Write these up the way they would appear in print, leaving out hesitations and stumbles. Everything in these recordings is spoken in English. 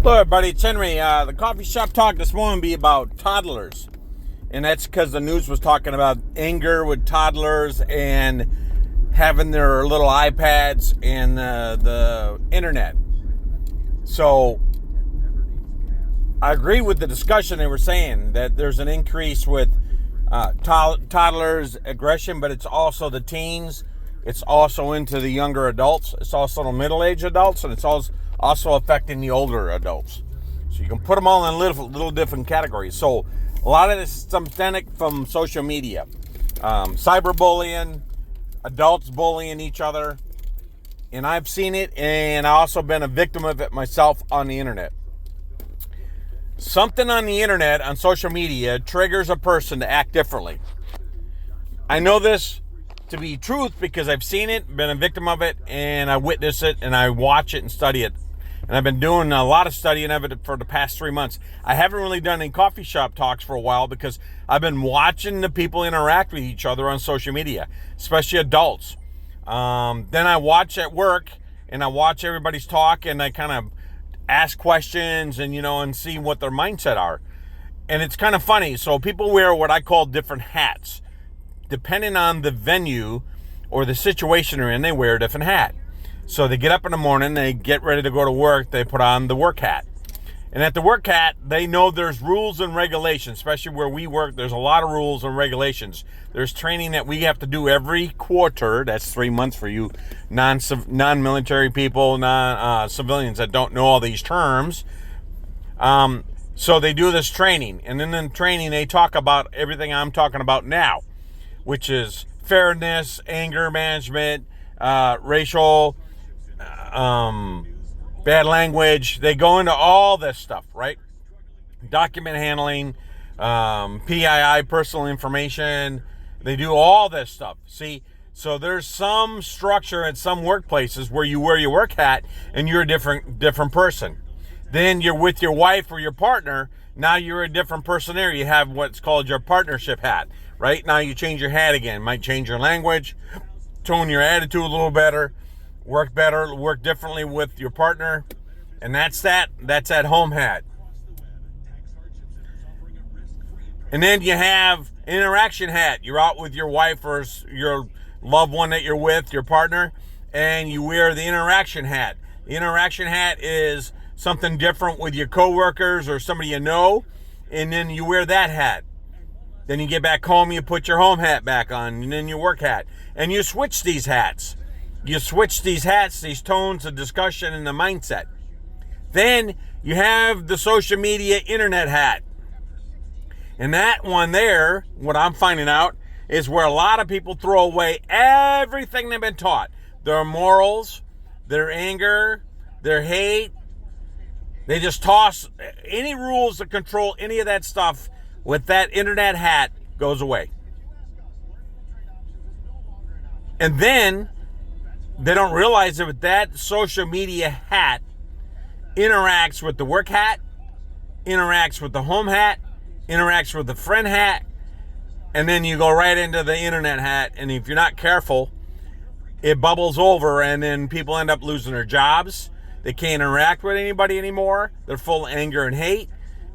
Hello everybody, it's Henry. The coffee shop talk this morning will be about toddlers. And that's because the news was talking about anger with toddlers and having their little iPads and the internet. So I agree with the discussion they were saying that there's an increase with toddlers aggression, but it's also the teens. It's also into the younger adults. It's also the middle-aged adults, and it's also affecting the older adults. So you can put them all in little different categories. So a lot of this is systemic from social media. Cyberbullying, adults bullying each other. And I've seen it, and I've also been a victim of it myself on the internet. Something on the internet, on social media, triggers a person to act differently. I know this to be truth because I've seen it, been a victim of it, and I witness it, and I watch it and study it. And I've been doing a lot of studying of it for the past 3 months. I haven't really done any coffee shop talks for a while because I've been watching the people interact with each other on social media, especially adults. Then I watch at work, and I watch everybody's talk, and I kind of ask questions and see what their mindset are. And it's kind of funny. So people wear what I call different hats. Depending on the venue or the situation they're in, they wear a different hat. So they get up in the morning, they get ready to go to work, they put on the work hat. And at the work hat, they know there's rules and regulations, especially where we work. There's a lot of rules and regulations. There's training that we have to do every quarter. That's 3 months for you non-military people, civilians that don't know all these terms. So they do this training. And then in training, they talk about everything I'm talking about now, which is fairness, anger management, racial, bad language. They go into all this stuff, right? Document handling, PII, personal information. They do all this stuff. See, so there's some structure at some workplaces where you wear your work hat and you're a different person. Then you're with your wife or your partner. Now you're a different person there. You have what's called your partnership hat. Right now you change your hat again. Might change your language, tone your attitude a little better, work differently with your partner. And that's that home hat. And then you have interaction hat. You're out with your wife or your loved one that you're with, your partner, and you wear the interaction hat. The interaction hat is something different with your coworkers or somebody you know, and then you wear that hat. Then you get back home, you put your home hat back on, and then your work hat. And you switch these hats. You switch these hats, these tones of discussion and the mindset. Then you have the social media internet hat. And that one there, what I'm finding out, is where a lot of people throw away everything they've been taught. Their morals, their anger, their hate. They just toss any rules to control any of that stuff. With that internet hat goes away. And then they don't realize that with that social media hat interacts with the work hat, interacts with the home hat, interacts with the friend hat, and then you go right into the internet hat. And if you're not careful, it bubbles over, and then people end up losing their jobs. They can't interact with anybody anymore. They're full of anger and hate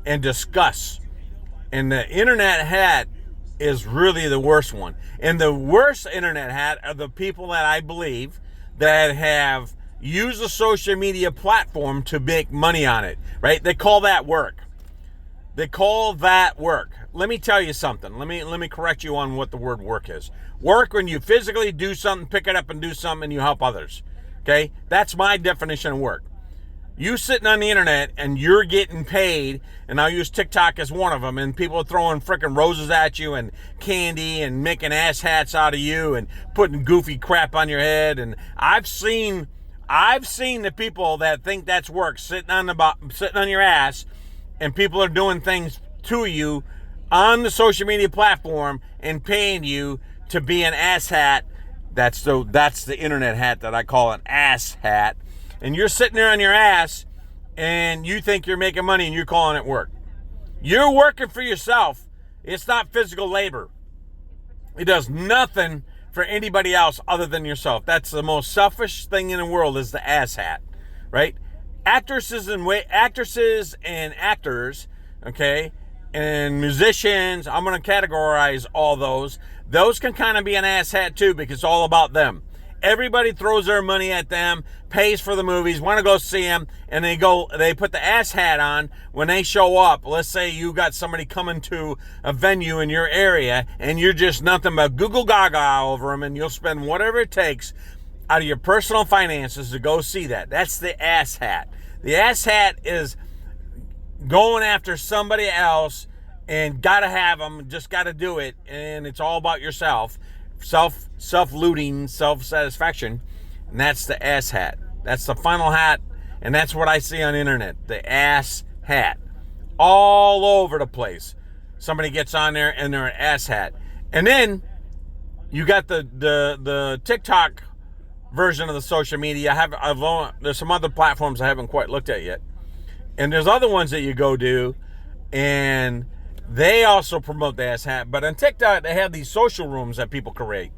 and disgust. And the internet hat is really the worst one. And the worst internet hat are the people that I believe that have used the social media platform to make money on it, right? They call that work. Let me tell you something. Let me correct you on what the word work is. Work, when you physically do something, pick it up and do something, and you help others. Okay? That's my definition of work. You sitting on the internet and you're getting paid, and I'll use TikTok as one of them, and people are throwing freaking roses at you and candy and making ass hats out of you and putting goofy crap on your head. And I've seen the people that think that's work sitting on your ass, and people are doing things to you on the social media platform and paying you to be an ass hat. That's the internet hat that I call an ass hat. And you're sitting there on your ass and you think you're making money and you're calling it work. You're working for yourself. It's not physical labor. It does nothing for anybody else other than yourself. That's the most selfish thing in the world, is the ass hat, right? actresses and actors, okay, and musicians. I'm going to categorize all those. Those can kind of be an asshat too, because it's all about them. Everybody throws their money at them, pays for the movies, want to go see them, and they put the ass hat on when they show up. Let's say you got somebody coming to a venue in your area, and you're just nothing but Google Gaga over them, and you'll spend whatever it takes out of your personal finances to go see that. That's the ass hat. The ass hat is going after somebody else and gotta have them, just gotta do it, and it's all about yourself. Self-looting, self-satisfaction, and that's the ass hat. That's the final hat, and that's what I see on the internet, the ass hat. All over the place. Somebody gets on there and they're an ass hat. And then you got the TikTok version of the social media. There's some other platforms I haven't quite looked at yet. And there's other ones that you go to, and they also promote the ass hat. But on TikTok, they have these social rooms that people create.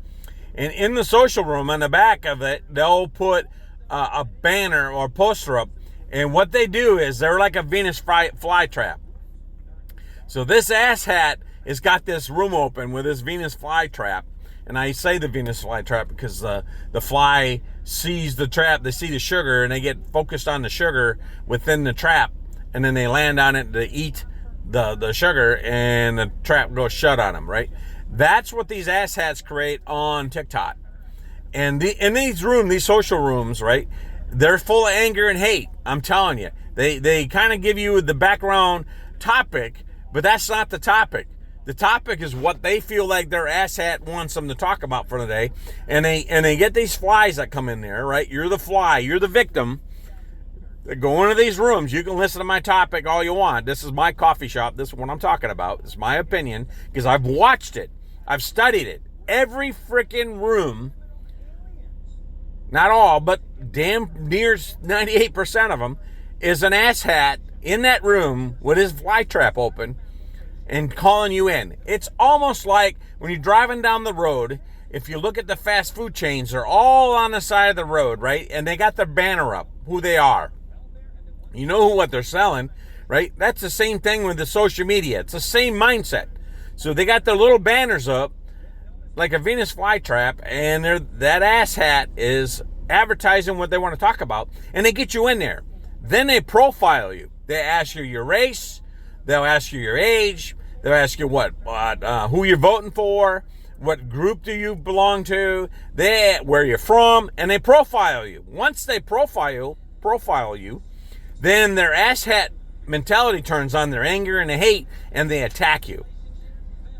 And in the social room, on the back of it, they'll put a banner or poster up. And what they do is they're like a Venus flytrap. So this ass hat has got this room open with this Venus flytrap. And I say the Venus flytrap because the fly sees the trap, they see the sugar, and they get focused on the sugar within the trap. And then they land on it to eat the sugar, and the trap goes shut on them, right? That's what these asshats create on TikTok. And in these social rooms, right, they're full of anger and hate. I'm telling you. They kind of give you the background topic, but that's not the topic. The topic is what they feel like their asshat wants them to talk about for the day. And they get these flies that come in there, right? You're the fly, you're the victim. They go into these rooms. You can listen to my topic all you want. This is my coffee shop. This is what I'm talking about. It's my opinion because I've watched it. I've studied it. Every freaking room, not all, but damn near 98% of them, is an asshat in that room with his fly trap open and calling you in. It's almost like when you're driving down the road, if you look at the fast food chains, they're all on the side of the road, right? And they got their banner up, who they are. You know what they're selling, right? That's the same thing with the social media. It's the same mindset. So they got their little banners up like a Venus flytrap, and that asshat is advertising what they want to talk about, and they get you in there. Then they profile you. They ask you your race. They'll ask you your age. They'll ask you who you're voting for, what group do you belong to, where you're from, and they profile you. Once they profile you, then their asshat mentality turns on, their anger and the hate, and they attack you.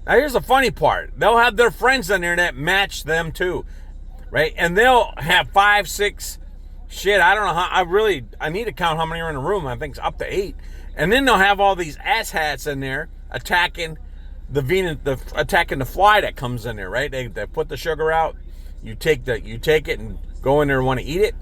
Now here's the funny part. They'll have their friends on there that match them too, right? And they'll have 5, 6, I don't know how, I need to count how many are in the room. I think it's up to 8. And then they'll have all these asshats in there attacking attacking the fly that comes in there, right? They put the sugar out. You take it and go in there and want to eat it.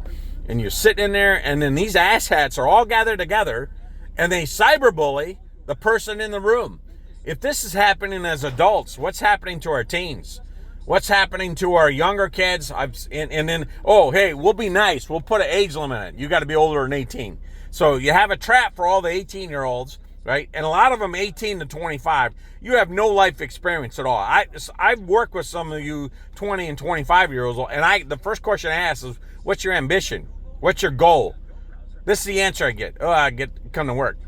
And you sit in there, and then these asshats are all gathered together, and they cyberbully the person in the room. If this is happening as adults, what's happening to our teens? What's happening to our younger kids? And then, hey, we'll be nice. We'll put an age limit on it. You got to be older than 18. So you have a trap for all the 18-year-olds, right? And a lot of them 18 to 25. You have no life experience at all. I've worked with some of you 20 and 25-year-olds, and the first question I ask is, what's your ambition? What's your goal? This is the answer I get. Come to work.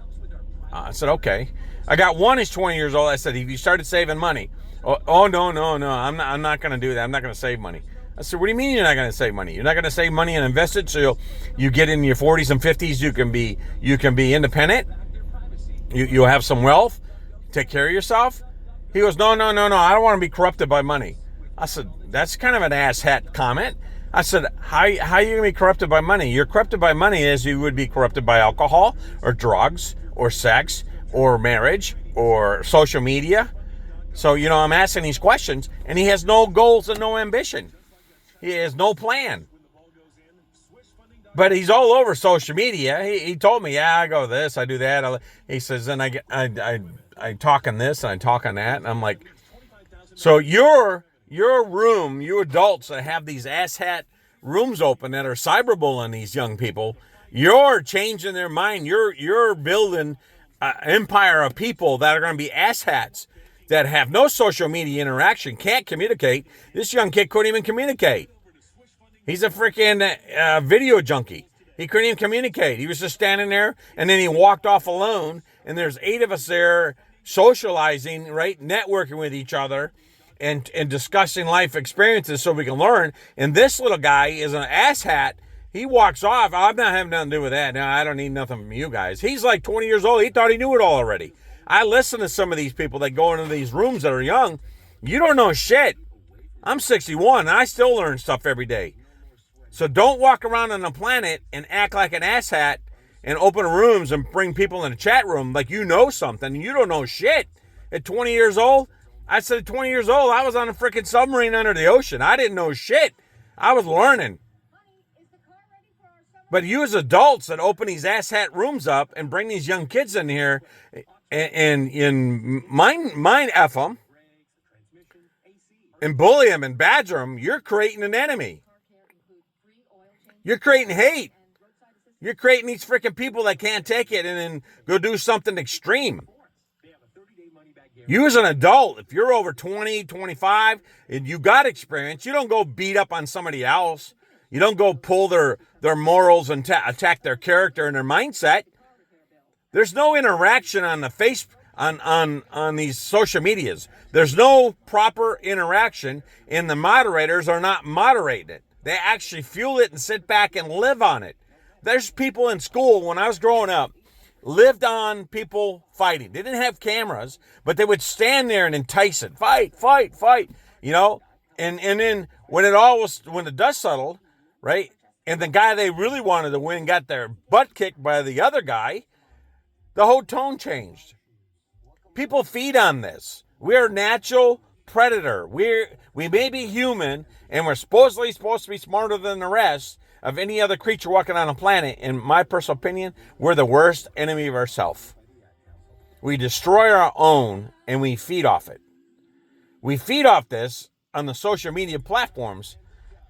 I said, okay. I got one who's 20 years old. I said, have you started saving money? No. I'm not going to do that. I'm not going to save money. I said, what do you mean you're not going to save money? You're not going to save money and invest it so you get in your 40s and 50s, you can be independent. You'll have some wealth, take care of yourself. He goes, no. I don't want to be corrupted by money. I said, that's kind of an asshat comment. I said, how are you going to be corrupted by money? You're corrupted by money as you would be corrupted by alcohol or drugs or sex or marriage or social media. So, I'm asking these questions, and he has no goals and no ambition. He has no plan. But he's all over social media. He told me, I go this, I do that. He says, then I talk on this and I talk on that. And I'm like, so your room, you adults that have these asshat rooms open that are cyberbullying these young people, You're changing their mind. You're building an empire of people that are going to be asshats that have no social media interaction, can't communicate. This young kid couldn't even communicate. He's a freaking video junkie. He couldn't even communicate. He was just standing there, and then he walked off alone, and there's 8 of us there socializing, right, networking with each other and discussing life experiences so we can learn. And this little guy is an asshat. He walks off. I'm not having nothing to do with that. No, I don't need nothing from you guys. He's like 20 years old. He thought he knew it all already. I listen to some of these people that go into these rooms that are young. You don't know shit. I'm 61, and I still learn stuff every day. So don't walk around on the planet and act like an asshat and open rooms and bring people in a chat room like you know something. You don't know shit. At 20 years old, I said at 20 years old, I was on a freaking submarine under the ocean. I didn't know shit. I was learning. But you as adults that open these asshat rooms up and bring these young kids in here and mind F them and bully them and badger them, you're creating an enemy. You're creating hate. You're creating these freaking people that can't take it and then go do something extreme. You as an adult, if you're over 20, 25, and you got experience, you don't go beat up on somebody else. You don't go pull their morals and attack their character and their mindset. There's no interaction on the on these social medias. There's no proper interaction, and the moderators are not moderating it. They actually fuel it and sit back and live on it. There's people in school when I was growing up lived on people fighting. They didn't have cameras, but they would stand there and entice it. Fight, fight, fight. You know, and then when the dust settled, right, and the guy they really wanted to win got their butt kicked by the other guy, the whole tone changed. People feed on this. We're a natural predator. We may be human, and we're supposedly supposed to be smarter than the rest of any other creature walking on the planet. In my personal opinion, we're the worst enemy of ourselves. We destroy our own, and we feed off it. We feed off this on the social media platforms,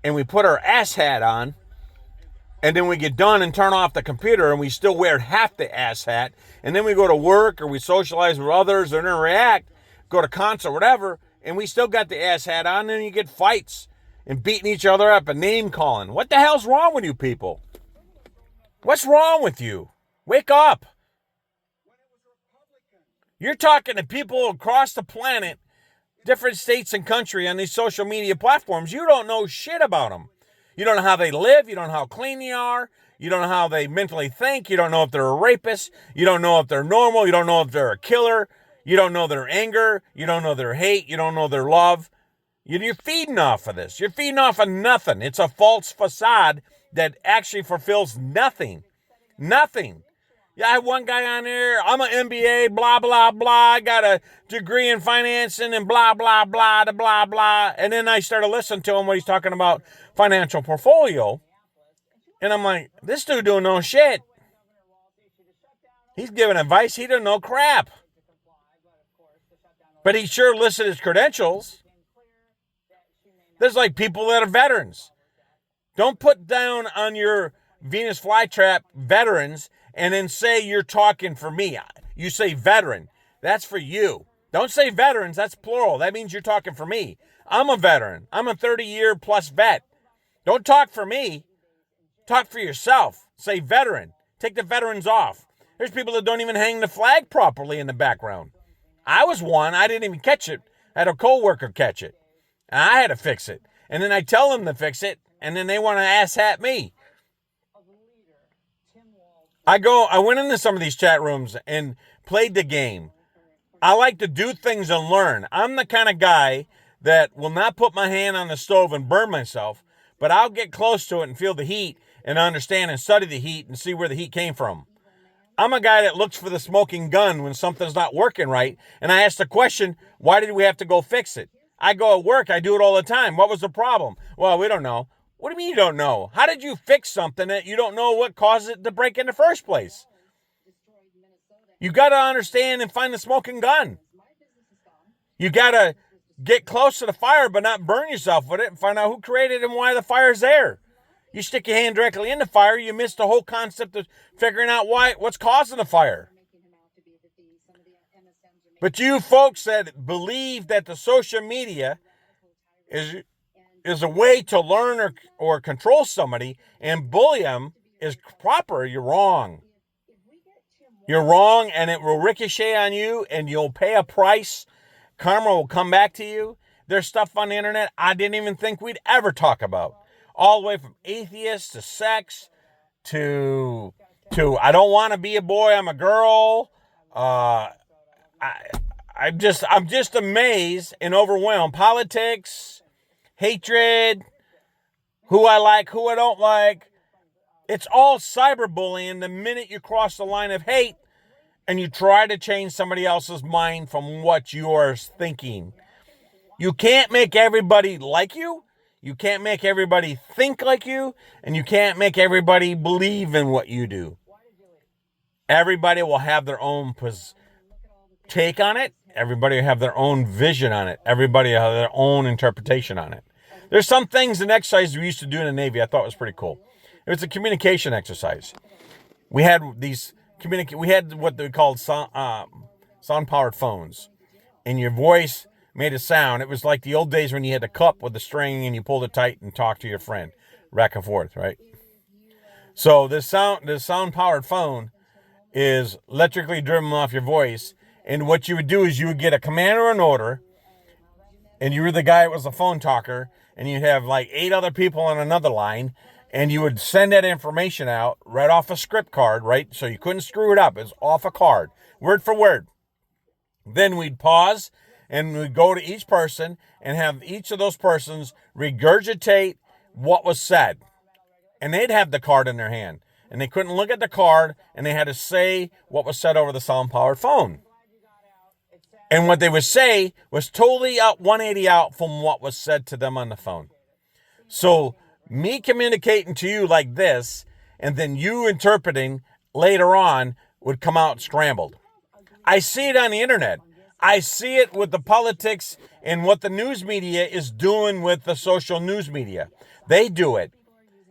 and we put our ass hat on, and then we get done and turn off the computer, and we still wear half the ass hat, and then we go to work, or we socialize with others, or interact, go to concert, whatever, and we still got the ass hat on, and then you get fights and beating each other up and name calling. What the hell's wrong with you people? What's wrong with you? Wake up. You're talking to people across the planet, different states and country on these social media platforms. You don't know shit about them. You don't know how they live. You don't know how clean they are. You don't know how they mentally think. You don't know if they're a rapist. You don't know if they're normal. You don't know if they're a killer. You don't know their anger. You don't know their hate. You don't know their love. You're feeding off of this. You're feeding off of nothing. It's a false facade that actually fulfills nothing. Nothing. Yeah, I had one guy on there. I'm an MBA, blah, blah, blah. I got a degree in financing and blah, blah, blah, blah, blah. And then I started listening to him when he's talking about financial portfolio. And I'm like, this dude don't know shit. He's giving advice. He doesn't know crap. But he sure listed his credentials. There's like people that are veterans. Don't put down on your Venus flytrap veterans and then say you're talking for me. You say veteran. That's for you. Don't say veterans. That's plural. That means you're talking for me. I'm a veteran. I'm a 30-year plus vet. Don't talk for me. Talk for yourself. Say veteran. Take the veterans off. There's people that don't even hang the flag properly in the background. I was one. I didn't even catch it. I had a coworker catch it. And I had to fix it. And then I tell them to fix it, and then they want to ass at me. I went into some of these chat rooms and played the game. I like to do things and learn. I'm the kind of guy that will not put my hand on the stove and burn myself, but I'll get close to it and feel the heat and understand and study the heat and see where the heat came from. I'm a guy that looks for the smoking gun when something's not working right, and I ask the question, why did we have to go fix it? I go at work, I do it all the time. What was the problem? Well, we don't know. What do you mean you don't know? How did you fix something that you don't know what caused it to break in the first place? You got to understand and find the smoking gun. You got to get close to the fire but not burn yourself with it and find out who created it and why the fire's there. You stick your hand directly in the fire, you miss the whole concept of figuring out what's causing the fire. But you folks that believe that the social media is a way to learn or control somebody and bully them is proper, you're wrong. You're wrong, and it will ricochet on you, and you'll pay a price. Karma will come back to you. There's stuff on the internet I didn't even think we'd ever talk about. All the way from atheists to sex to I don't want to be a boy, I'm a girl. I'm just amazed and overwhelmed. Politics, hatred, who I like, who I don't like. It's all cyberbullying the minute you cross the line of hate and you try to change somebody else's mind from what you're thinking. You can't make everybody like you. You can't make everybody think like you. And you can't make everybody believe in what you do. Everybody will have their own take on it. Everybody will have their own vision on it. Everybody will have their own interpretation on it. There's some things in exercise we used to do in the Navy I thought was pretty cool. It was a communication exercise. We had what they called sound-powered phones. And your voice made a sound. It was like the old days when you had a cup with a string and you pulled it tight and talked to your friend back and forth, right? So this sound-powered phone is electrically driven off your voice. And what you would do is you would get a command or an order, and you were the guy that was the phone talker, and you'd have like 8 other people on another line, and you would send that information out right off a script card, right? So you couldn't screw it up. It was off a card, word for word. Then we'd pause, and we'd go to each person and have each of those persons regurgitate what was said. And they'd have the card in their hand. And they couldn't look at the card, and they had to say what was said over the sound-powered phone. And what they would say was totally 180 out from what was said to them on the phone. So me communicating to you like this, and then you interpreting later on would come out scrambled. I see it on the internet. I see it with the politics and what the news media is doing with the social news media. They do it.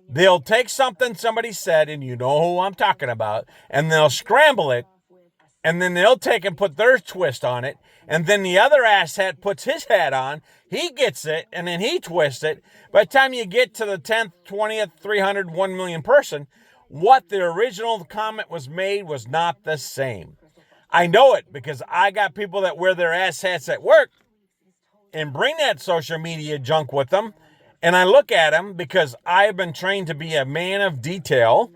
They'll take something somebody said, and you know who I'm talking about, and they'll scramble it, and then they'll take and put their twist on it, and then the other asshat puts his hat on, he gets it, and then he twists it. By the time you get to the 10th, 20th, 300, 1 million person, what the original comment was made was not the same. I know it because I got people that wear their asshats at work and bring that social media junk with them, and I look at them because I've been trained to be a man of detail,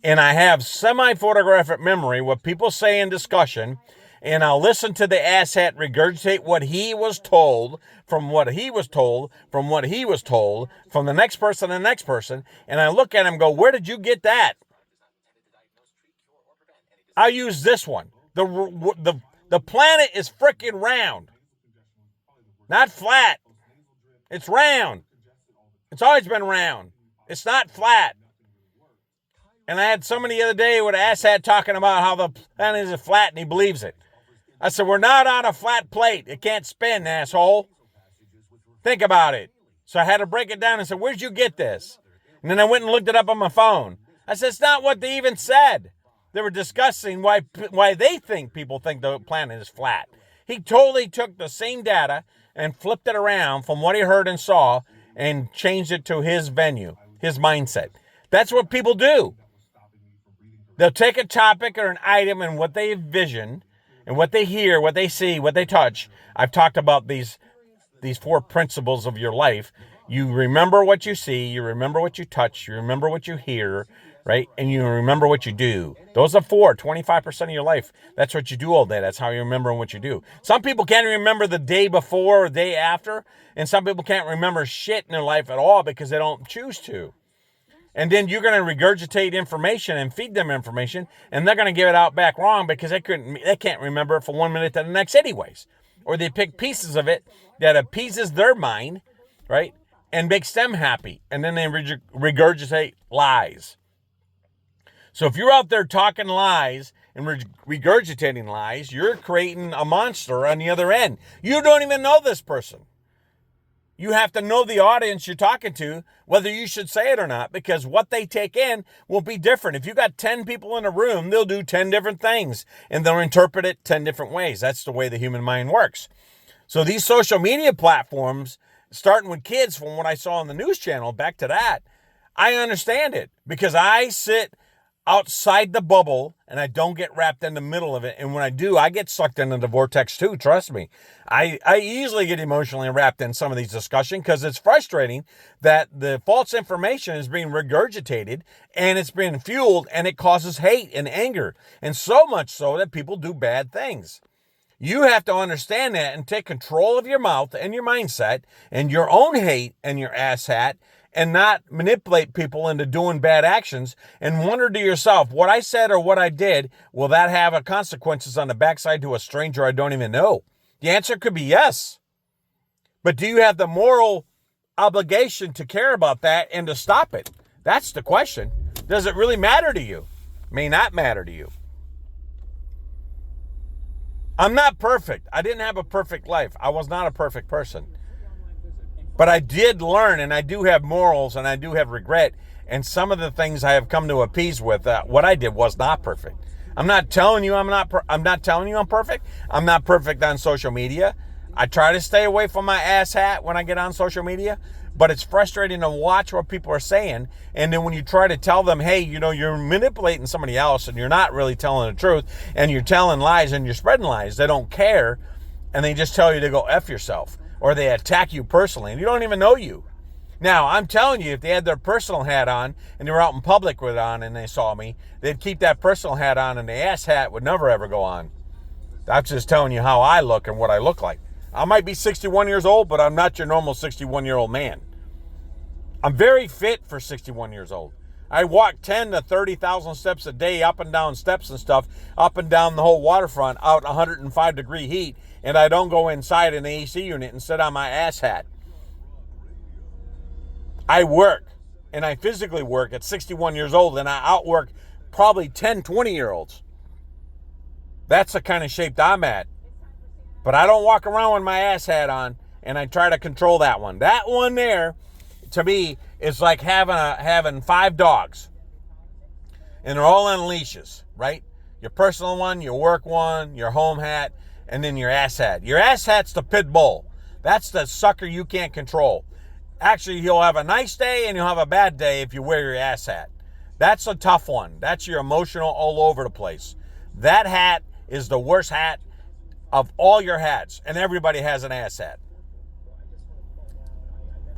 and I have semi-photographic memory, what people say in discussion, and I'll listen to the asshat regurgitate what he was told, from what he was told, from what he was told, from the next person and the next person, and I look at him and go, where did you get that? I'll use this one. The planet is freaking round. Not flat. It's round. It's always been round. It's not flat. And I had somebody the other day with an asshat talking about how the planet is flat, and he believes it. I said, we're not on a flat plate. It can't spin, asshole. Think about it. So I had to break it down and said, where'd you get this? And then I went and looked it up on my phone. I said, it's not what they even said. They were discussing why they think people think the planet is flat. He totally took the same data and flipped it around from what he heard and saw and changed it to his venue, his mindset. That's what people do. They'll take a topic or an item and what they envision and what they hear, what they see, what they touch. I've talked about these 4 principles of your life. You remember what you see, you remember what you touch, you remember what you hear, right? And you remember what you do. Those are 25% of your life. That's what you do all day. That's how you remember what you do. Some people can't remember the day before or the day after, and some people can't remember shit in their life at all because they don't choose to. And then you're going to regurgitate information and feed them information, and they're going to give it out back wrong because they can't remember it from 1 minute to the next anyways. Or they pick pieces of it that appeases their mind, right, and makes them happy, and then they regurgitate lies. So if you're out there talking lies and regurgitating lies, you're creating a monster on the other end. You don't even know this person. You have to know the audience you're talking to, whether you should say it or not, because what they take in will be different. If you got 10 people in a room, they'll do 10 different things, and they'll interpret it 10 different ways. That's the way the human mind works. So these social media platforms, starting with kids, from what I saw on the news channel, back to that, I understand it because I sit outside the bubble and I don't get wrapped in the middle of it. And when I do, I get sucked into the vortex too. Trust me. I easily get emotionally wrapped in some of these discussions because it's frustrating that the false information is being regurgitated and it's being fueled, and it causes hate and anger. And so much so that people do bad things. You have to understand that and take control of your mouth and your mindset and your own hate and your asshat, and not manipulate people into doing bad actions, and wonder to yourself, what I said or what I did, will that have a consequences on the backside to a stranger I don't even know? The answer could be yes. But do you have the moral obligation to care about that and to stop it? That's the question. Does it really matter to you? May not matter to you. I'm not perfect. I didn't have a perfect life. I was not a perfect person. But I did learn, and I do have morals, and I do have regret. And some of the things I have come to appease with, what I did was not perfect. I'm not telling you I'm telling you I'm perfect. I'm not perfect on social media. I try to stay away from my asshat when I get on social media. But it's frustrating to watch what people are saying. And then when you try to tell them, hey, you're manipulating somebody else and you're not really telling the truth, and you're telling lies and you're spreading lies, they don't care. And they just tell you to go F yourself. Or they attack you personally, and you don't even know you. Now, I'm telling you, if they had their personal hat on, and they were out in public with it on, and they saw me, they'd keep that personal hat on, and the ass hat would never, ever go on. That's just telling you how I look and what I look like. I might be 61 years old, but I'm not your normal 61-year-old man. I'm very fit for 61 years old. I walk 10 to 30,000 steps a day, up and down steps and stuff, up and down the whole waterfront, out 105-degree heat, and I don't go inside an AC unit and sit on my ass hat. I work, and I physically work at 61 years old, and I outwork probably 10, 20-year-olds. That's the kind of shape I'm at. But I don't walk around with my ass hat on, and I try to control that one. That one there, to me, is like having 5 dogs, and they're all on leashes, right? Your personal one, your work one, your home hat, and then your ass hat. Your ass hat's the pit bull. That's the sucker you can't control. Actually, you'll have a nice day and you'll have a bad day if you wear your ass hat. That's a tough one. That's your emotional all over the place. That hat is the worst hat of all your hats, and everybody has an ass hat.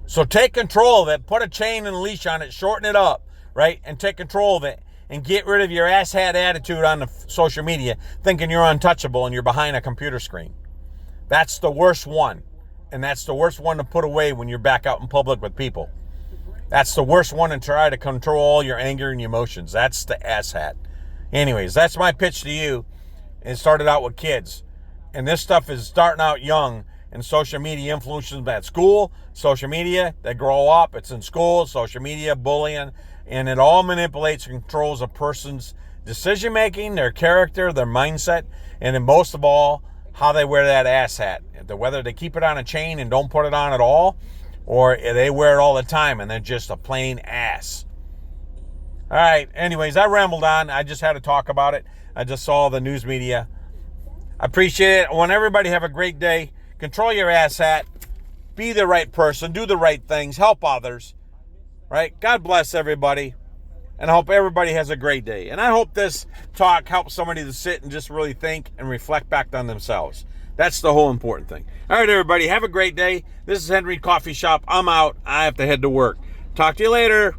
So take control of it. Put a chain and a leash on it. Shorten it up, right? And take control of it. And get rid of your asshat attitude on the social media, thinking you're untouchable and you're behind a computer screen. That's the worst one. And that's the worst one to put away when you're back out in public with people. That's the worst one to try to control all your anger and your emotions. That's the asshat. Anyways, that's my pitch to you. It started out with kids. And this stuff is starting out young. And social media influences them at school. Social media, they grow up. It's in school. Social media, bullying. And it all manipulates and controls a person's decision-making, their character, their mindset, and then most of all, how they wear that ass hat. Whether they keep it on a chain and don't put it on at all, or they wear it all the time and they're just a plain ass. All right, anyways, I rambled on. I just had to talk about it. I just saw the news media. I appreciate it. I want everybody to have a great day. Control your ass hat. Be the right person. Do the right things. Help others. Right? God bless everybody. And I hope everybody has a great day. And I hope this talk helps somebody to sit and just really think and reflect back on themselves. That's the whole important thing. All right, everybody. Have a great day. This is Henry Coffee Shop. I'm out. I have to head to work. Talk to you later.